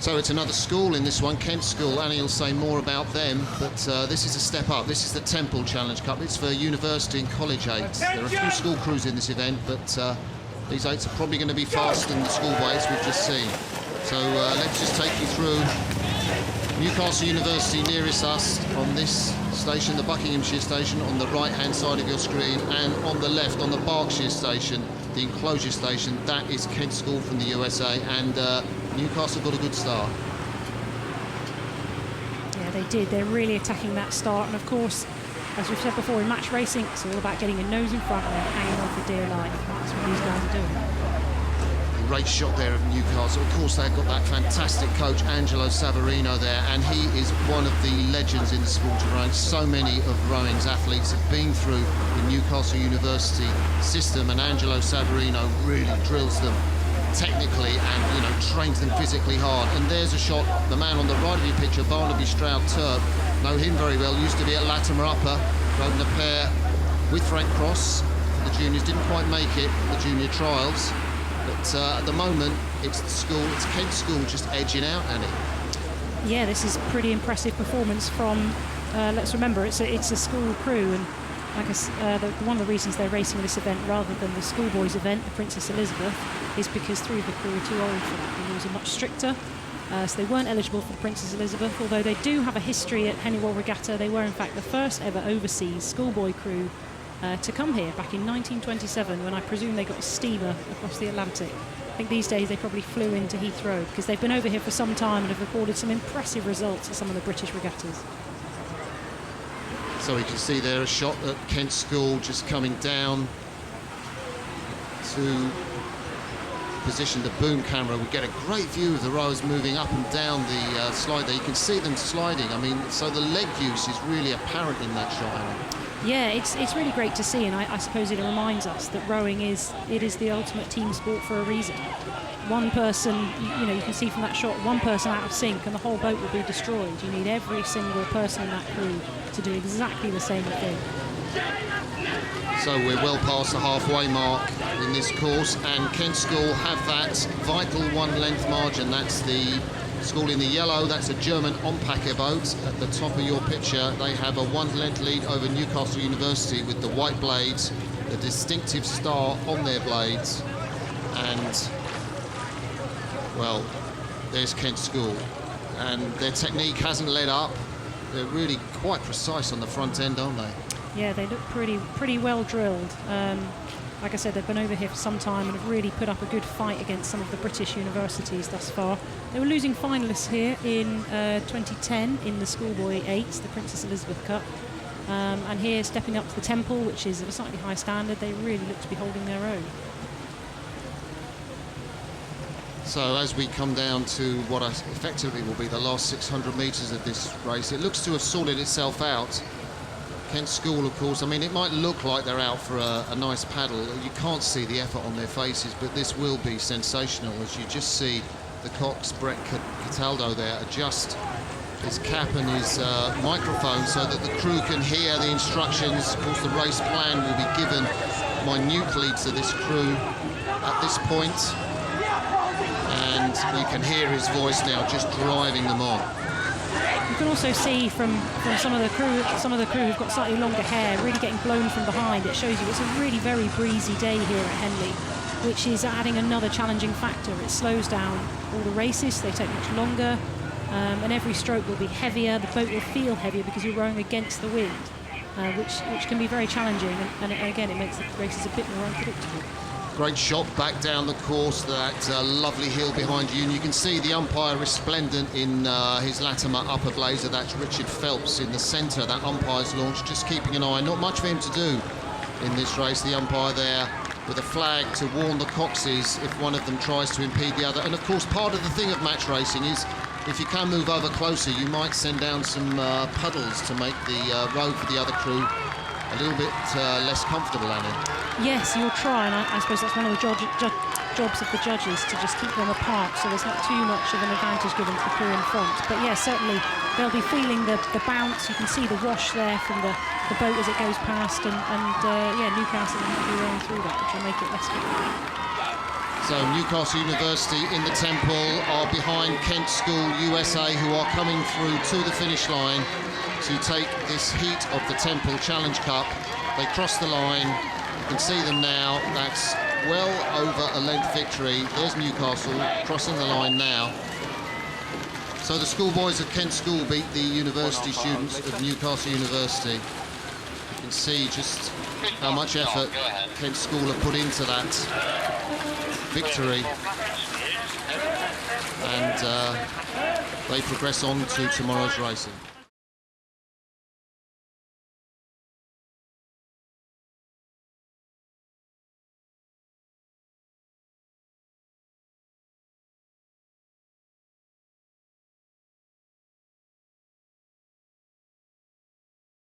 So it's another school in this one, Kent School. Annie will say more about them, but this is a step up. This is the Temple Challenge Cup. It's for university and college eights. There are a few school crews in this event, but these eights are probably going to be faster than the schoolboys we've just seen. So let's just take you through Newcastle University nearest us on this station, the Buckinghamshire station, on the right-hand side of your screen, and on the left, on the Berkshire station, the enclosure station, that is Kent School from the USA, and Newcastle got a good start. Yeah, they did. They're really attacking that start, and of course, as we've said before, in match racing, it's all about getting your nose in front and then hanging on for dear life. That's what these guys are doing. Great shot there of Newcastle. Of course, they've got that fantastic coach, Angelo Savarino, there, and he is one of the legends in the sport of rowing. So many of rowing's athletes have been through the Newcastle University system, and Angelo Savarino really drills them technically and, you know, trains them physically hard. And there's a shot, the man on the right of your picture, Barnaby Stroud-Turp, know him very well, used to be at Latimer Upper, rode in a pair with Frank Cross. The juniors didn't quite make it, the junior trials. But at the moment, it's the school, it's Kent School just edging out, Annie. Yeah, this is a pretty impressive performance from, let's remember, it's a school crew, and like one of the reasons they're racing this event rather than the schoolboys event, the Princess Elizabeth, is because 3 of the crew are too old for that. The rules are much stricter, so they weren't eligible for the Princess Elizabeth, although they do have a history at Henley Royal Regatta. They were in fact the first ever overseas schoolboy crew to come here back in 1927, when I presume they got a steamer across the Atlantic. I think these days they probably flew into Heathrow, because they've been over here for some time and have recorded some impressive results at some of the British regattas. So we can see there a shot at Kent School just coming down to position the boom camera. We get a great view of the rowers moving up and down the slide there. You can see them sliding. I mean, so the leg use is really apparent in that shot, Anna. Yeah, it's really great to see, and I suppose it reminds us that rowing is the ultimate team sport for a reason. One person, you know, you can see from that shot, one person out of sync and the whole boat will be destroyed. You need every single person in that crew to do exactly the same thing. So we're well past the halfway mark in this course, and Kent School have that vital 1 length margin. That's the school in the yellow, that's a German Onpacker boat. At the top of your picture, they have a 1 length lead over Newcastle University with the white blades, the distinctive star on their blades, and, well, there's Kent School. And their technique hasn't let up. They're really quite precise on the front end, aren't they? Yeah, they look pretty well drilled. Like I said, they've been over here for some time and have really put up a good fight against some of the British universities thus far. They were losing finalists here in 2010 in the schoolboy eights, the Princess Elizabeth Cup. And here, stepping up to the Temple, which is of a slightly higher standard, they really look to be holding their own. So as we come down to what effectively will be the last 600 metres of this race, it looks to have sorted itself out. Kent School, of course, I mean, it might look like they're out for a nice paddle. You can't see the effort on their faces, but this will be sensational as you just see the Cox, Brett Cataldo there, adjust his cap and his microphone so that the crew can hear the instructions. Of course, the race plan will be given minutely to this crew at this point. And you can hear his voice now just driving them on. You can also see from some of the crew who've got slightly longer hair really getting blown from behind. It shows you it's a really very breezy day here at Henley, which is adding another challenging factor. It slows down all the races, they take much longer, and every stroke will be heavier. The boat will feel heavier because you're rowing against the wind, which can be very challenging, and again it makes the races a bit more unpredictable. Great shot back down the course, that lovely hill behind you, and you can see the umpire resplendent in his Latimer upper blazer. That's Richard Phelps in the centre, that umpire's launch, just keeping an eye. Not much for him to do in this race, the umpire there with a flag to warn the Coxes if one of them tries to impede the other. And of course, part of the thing of match racing is if you can move over closer, you might send down some puddles to make the road for the other crew a little bit less comfortable, Annie. Yes, you'll try, and I suppose that's one of the jobs of the judges, to just keep them apart so there's not too much of an advantage given to the crew in front. But yeah, certainly they'll be feeling the bounce. You can see the wash there from the boat as it goes past, and yeah, Newcastle will be rolling through that, which will make it less difficult. So So Newcastle University in the Temple are behind Kent School USA, who are coming through to the finish line to take this heat of the Temple Challenge Cup. They cross the line. You can see them now. That's well over a length victory. There's Newcastle crossing the line now. So the schoolboys of Kent School beat the university students of Newcastle University. You can see just how much effort Kent School have put into that victory. And they progress on to tomorrow's racing.